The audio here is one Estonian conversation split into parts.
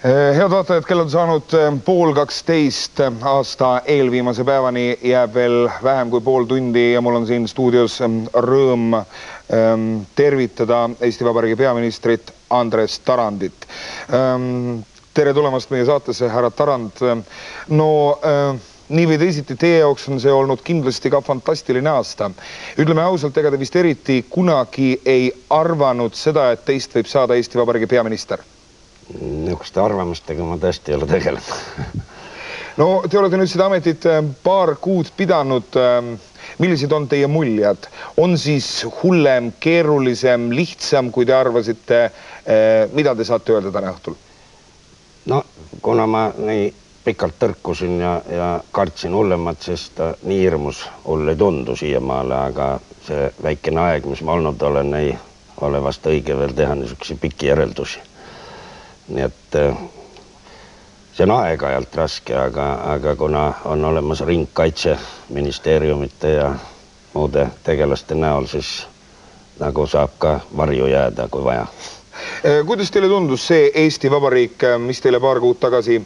Head vaatajad, kell on saanud 11:30 aasta eelviimase päevani jääb veel vähem kui pool tundi ja mul on siin stuudios rõõm tervitada Eesti Vabariigi peaministrit Andres Tarandit. Tere tulemast meie saatesse, härra Tarand. No nii või teisiti teie jaoks on see olnud kindlasti ka fantastiline aasta. Ütleme ausalt, ega te vist eriti kunagi ei arvanud seda, et teist võib saada Eesti Vabariigi peaminister? Niisuguste arvamustega ma tõesti ei ole tegelenud. No te olete nüüd seda ametit paar kuud pidanud. Millised on teie muljad? On siis hullem, keerulisem, lihtsam, kui te arvasite? Mida te saate öelda täna õhtul? No, kuna ma nii pikalt tõrkusin ja kartsin hullemat, siis ta nii hirmus hull ei tundu siiamaale, aga see väikene aeg, mis ma olnud olen, ei ole vast õige veel teha niisuguseid pikki järeldusi. Nii et see on aeg-ajalt raske, aga kuna on olemas ringkaitse ministeeriumite ja muude tegelaste näol, siis nagu saab ka varju jääda, kui vaja. Kuidas teile tundus see Eesti Vabariik, mis teile paar kuud tagasi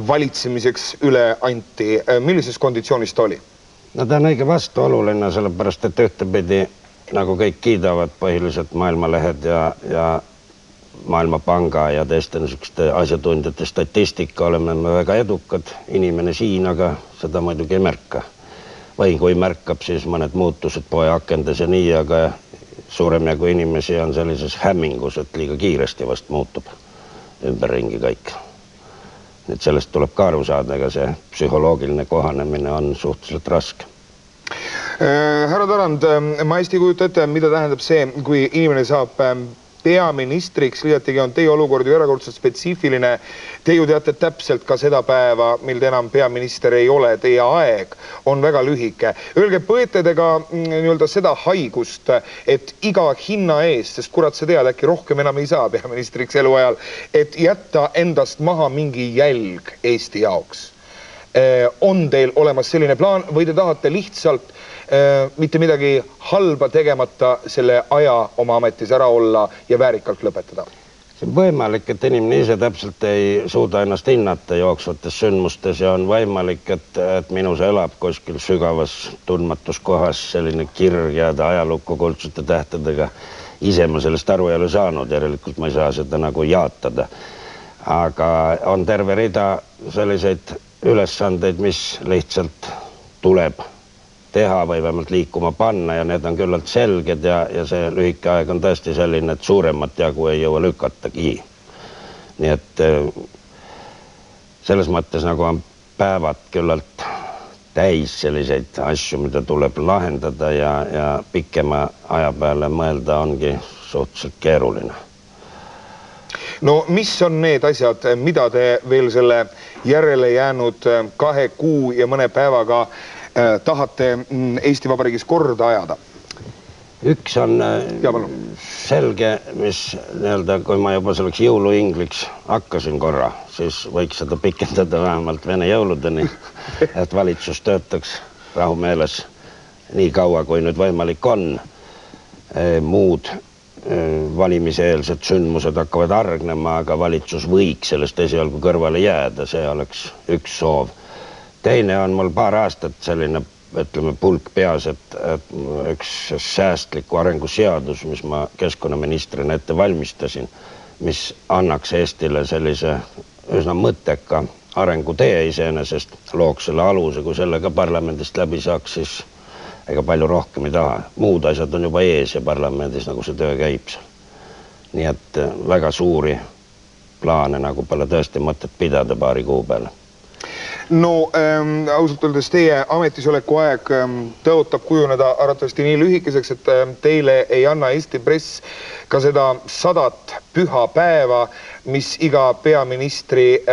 valitsemiseks üle anti? Millises konditsioonis ta oli? No ta on õige vastuoluline, sellepärast et ühtepidi, nagu kõik kiidavad põhiliselt maailmalehed ja Maailmapanga ja teiste niisuguste asjatundjate statistika, oleme me väga edukad. Inimene siin, aga seda muidugi ei märka. Või kui märkab, siis mõned muutused poe akendes ja nii, aga suurem jagu inimesi on sellises hämmingus, et liiga kiiresti vast muutub ümberringi kõik. Nii et sellest tuleb ka aru saada, ega see psühholoogiline kohanemine on suhteliselt raske. Härra Tarand, ma hästi kujuta ette, mida tähendab see, kui inimene saab peaministriks, liiatigi on teie olukord ju erakordselt spetsiifiline. Te ju teate täpselt ka seda päeva, mil te enam peaminister ei ole. Teie aeg on väga lühike. Öelge, põete te ka seda haigust, et iga hinna eest, sest kurat sa tead, äkki rohkem enam ei saa peaministriks eluajal, et jätta endast maha mingi jälg Eesti jaoks. On teil olemas selline plaan või te tahate lihtsalt mitte midagi halba tegemata selle aja oma ametis ära olla ja väärikalt lõpetada? See on võimalik, et inimene ise täpselt ei suuda ennast hinnata jooksvates sündmustes ja on võimalik, et minus elab kuskil sügavas tundmatus kohas selline kirg jääda ajalukku kuldsete tähtedega. Ise ma sellest aru ei ole saanud, järelikult ma ei saa seda nagu jaatada. Aga on terve rida selliseid ülesandeid, mis lihtsalt tuleb teha või vähemalt liikuma panna ja need on küllalt selged ja see lühike aeg on tõesti selline, et suuremat jagu ei jõua lükatagi. Nii et selles mõttes nagu on päevad küllalt täis selliseid asju, mida tuleb lahendada ja pikema aja peale mõelda ongi suhteliselt keeruline. No mis on need asjad, mida te veel selle järele jäänud 2 kuu ja mõne päevaga tahate Eesti Vabariigis korda ajada? Üks on selge, mis kui ma juba selleks jõuluingliks hakkasin korra, siis võiks seda pikendada vähemalt Vene jõuludeni, et valitsus töötaks rahumeeles nii kaua, kui nüüd võimalik on. Muud valimiseelsed sündmused hakkavad argnema, aga valitsus võiks sellest esialgu kõrvale jääda, see oleks üks soov. Teine on mul paar aastat selline, ütleme, pulk peas, et üks säästliku arenguseadus, mis ma keskkonnaministrina ette valmistasin, mis annaks Eestile sellise üsna mõtteka arengutee iseenesest, looks selle aluse, kui sellega parlamendist läbi saaks, siis ega palju rohkem ei taha. Muud asjad on juba ees ja parlamendis nagu see töö käib seal. Nii et väga suuri plaane nagu pole tõesti mõtet pidada paari kuu peale. No ausalt öeldes teie ametisoleku aeg tõotab kujuneda arvatavasti nii lühikeseks, et teile ei anna Eesti press ka seda 100 püha päeva, mis iga peaministri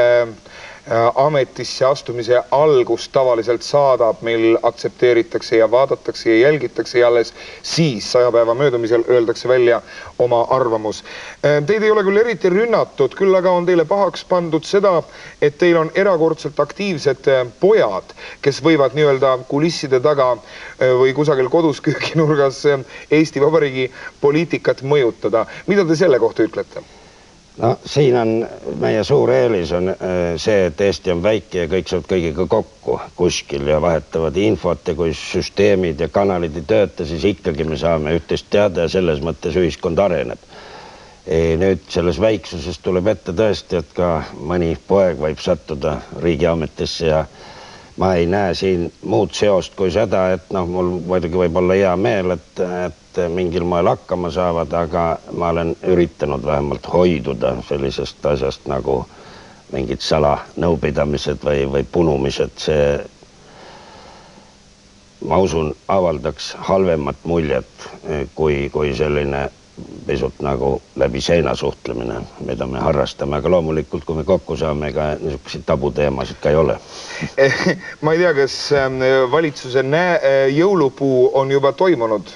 ametisse astumise algust tavaliselt saadab, mil aktsepteeritakse ja vaadatakse ja jälgitakse ja alles siis 100 päeva möödumisel öeldakse välja oma arvamus. Teid ei ole küll eriti rünnatud, küll aga on teile pahaks pandud seda, et teil on erakordselt aktiivsed pojad, kes võivad nii-öelda kulisside taga või kusagil kodus kööginurgas Eesti Vabariigi poliitikat mõjutada. Mida te selle kohta ütlete? No siin on meie suur eelis on see, et Eesti on väike ja kõik saavad kõigiga kokku kuskil ja vahetavad infot ja kui süsteemid ja kanalid ei tööta, siis ikkagi me saame ühtest teada ja selles mõttes ühiskond areneb. Nüüd selles väiksuses tuleb ette tõesti, et ka mõni poeg võib sattuda riigiametisse ja ma ei näe siin muud seost kui seda, et mul muidugi võib olla hea meel, et mingil moel hakkama saavad, aga ma olen üritanud vähemalt hoiduda sellisest asjast nagu mingid salanõupidamised või punumised. See, ma usun, avaldaks halvemat muljet kui selline pisut nagu läbi seina suhtlemine, mida me harrastame, aga loomulikult, kui me kokku saame, ega niisuguseid tabuteemasid ka ei ole. Ma ei tea, kas valitsuse jõulupuu on juba toimunud?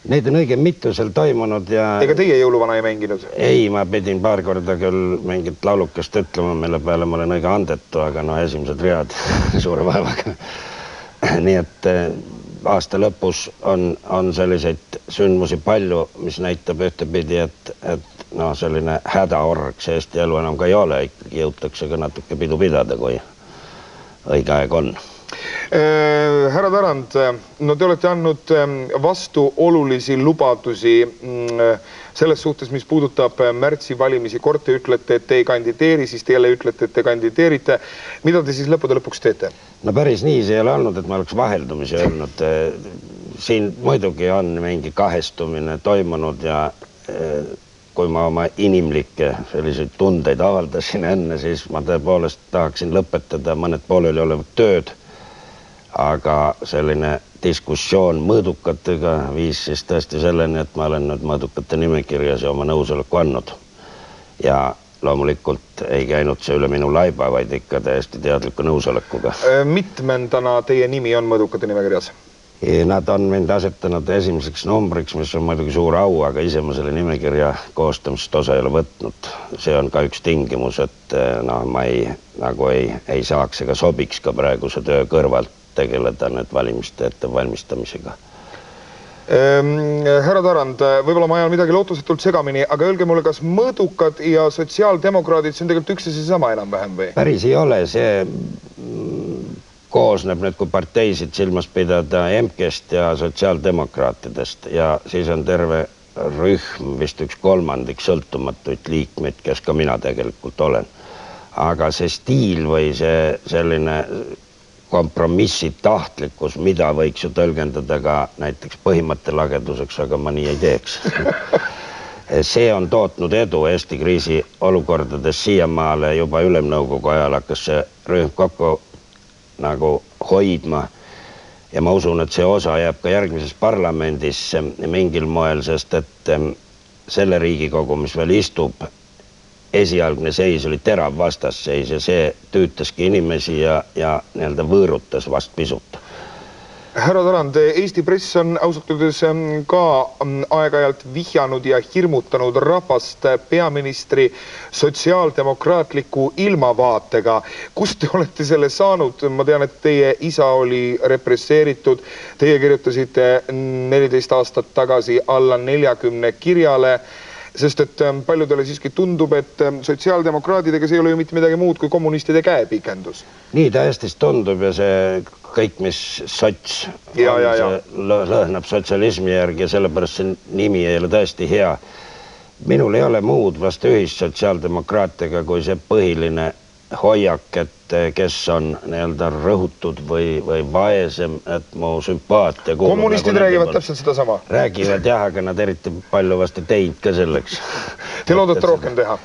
Neid on õige mitu seal toimunud ja... Ega teie jõuluvana ei mänginud? Ei, ma pidin paar korda küll mingit laulukest ütlema, mille peale ma olen õige andetu, aga esimesed read suure vaevaga. Nii et aasta lõpus on selliseid sündmusi palju, mis näitab ühtepidi, et selline hädaorg see Eesti elu enam ka ei ole, ikkagi jõutakse ka natuke pidu pidada, kui õige aeg on. Härra Tarand, te olete andnud vastu olulisi lubadusi selles suhtes, mis puudutab märtsi valimisi. Kord te ütlete, et te ei kandideeri, siis te jälle ütlete, et te kandideerite. Mida te siis lõppude lõpuks teete? No päris nii see ei ole olnud, et ma oleks vaheldumisi öelnud. Siin muidugi on mingi kahestumine toimunud ja kui ma oma inimlikke selliseid tundeid avaldasin enne, siis ma tõepoolest tahaksin lõpetada mõned pooleli olevad tööd. Aga selline diskussioon mõõdukatega viis siis tõesti selleni, et ma olen nüüd mõõdukate nimekirjas ja oma nõusoleku andnud. Ja loomulikult ei käinud see üle minu laiba, vaid ikka täiesti teadliku nõusolekuga. Mitmendana teie nimi on mõõdukate nimekirjas? Nad on mind asetanud esimeseks numbriks, mis on muidugi suur au, aga ise ma selle nimekirja koostamisest osa ei ole võtnud. See on ka üks tingimus, et ma ei saaks ega sobiks ka praeguse töö kõrvalt tegeleda nüüd valimiste ettevalmistamisega. Härra Tarand, võib-olla ma ajan midagi lootusetult segamini, aga öelge mulle, kas mõõdukad ja sotsiaaldemokraadid, see on tegelikult üks ja see sama enam-vähem või? Päris ei ole, see koosneb nüüd, kui parteisid silmas pidada MK-st ja sotsiaaldemokraatidest ja siis on terve rühm, vist 1/3 sõltumatuid liikmeid, kes ka mina tegelikult olen. Aga see stiil või see selline kompromissi tahtlikkus, mida võiks ju tõlgendada ka näiteks põhimõttelageduseks, aga ma nii ei teeks. See on tootnud edu Eesti kriisi olukordades siiamaale, juba ülemnõukogu ajal hakkas see rühm kokku nagu hoidma ja ma usun, et see osa jääb ka järgmises parlamendis mingil moel, sest et selle Riigikogu, mis veel istub, esialgne seis oli terav vastasseis ja see tüütaski inimesi ja nii-öelda võõrutas vast pisut. Härra Tarand, Eesti press on ausalt öeldes ka aeg-ajalt vihjanud ja hirmutanud rahvast peaministri sotsiaaldemokraatliku ilmavaatega. Kust te olete selle saanud? Ma tean, et teie isa oli represseeritud. Teie kirjutasite 14 aastat tagasi alla 40 kirjale. Sest et paljudele siiski tundub, et sotsiaaldemokraadidega see ei ole ju mitte midagi muud kui kommunistide käepikendus. Nii täiestis tundub ja see kõik, mis sots lõhnab sotsialismi järgi ja sellepärast see nimi ei ole tõesti hea. Minul ei ole muud vast ühist sotsiaaldemokraatiaga kui see põhiline hoiak, et kes on nii-öelda rõhutud või vaesem, et mu sümpaatia... Kommunistid räägivad täpselt seda sama. Räägivad jah, aga nad eriti palju vast ei teinud ka selleks. Te loodate rohkem teha?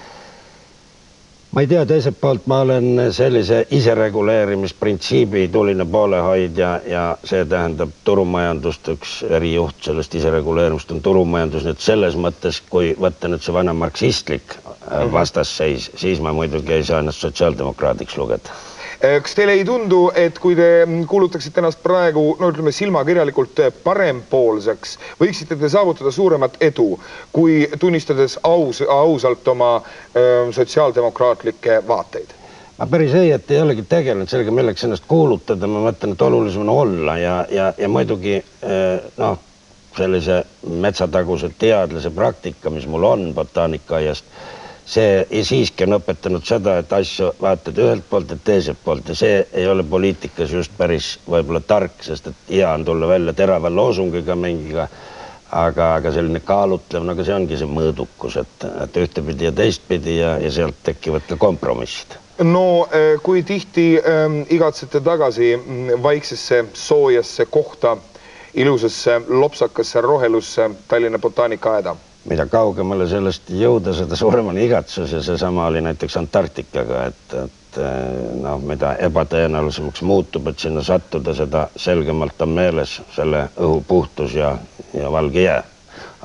Ma ei tea, teiselt poolt ma olen sellise isereguleerimisprintsiibi tuline poolehoidja ja see tähendab turumajandust, üks erijuht sellest isereguleerimist on turumajandus, nii et selles mõttes, kui võtta nüüd see vana marksistlik vastasseis, siis ma muidugi ei saa ennast sotsiaaldemokraadiks lugeda. Kas teile ei tundu, et kui te kuulutaksite ennast praegu, ütleme silmakirjalikult parempoolseks, võiksite te saavutada suuremat edu, kui tunnistades ausalt oma sotsiaaldemokraatlikke vaateid? Ma päris õieti ei olegi tegelenud sellega, milleks ennast kuulutada, ma mõtlen, et olulisem on olla ja muidugi sellise metsataguse teadlase praktika, mis mul on botaanikaiast, see siiski on õpetanud seda, et asju vaatad ühelt poolt ja teiselt poolt ja see ei ole poliitikas just päris võib-olla tark, sest et hea on tulla välja terava loosungiga mingiga, aga selline kaalutlev, nagu see ongi see mõõdukus, et ühtepidi ja teistpidi ja sealt tekivad ka kompromissid. No kui tihti igatsete tagasi vaiksesse soojasse kohta, ilusasse lopsakasse rohelusse Tallinna botaanikaaeda? Mida kaugemale sellest jõuda, seda suurem on igatsus ja seesama oli näiteks Antarktikaga, et noh, mida ebatõenäolisemaks muutub, et sinna sattuda, seda selgemalt on meeles selle õhu puhtus ja valge jää.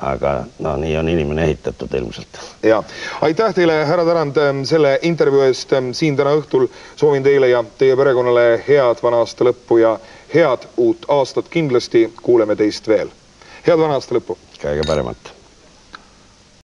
Aga no, nii on inimene ehitatud ilmselt. Ja, aitäh teile, härra Tarand, selle intervjuu eest siin täna õhtul. Soovin teile ja teie perekonnale head vana aasta lõppu ja head uut aastat kindlasti. Kuuleme teist veel. Head vana aasta lõppu. Kõige paremat.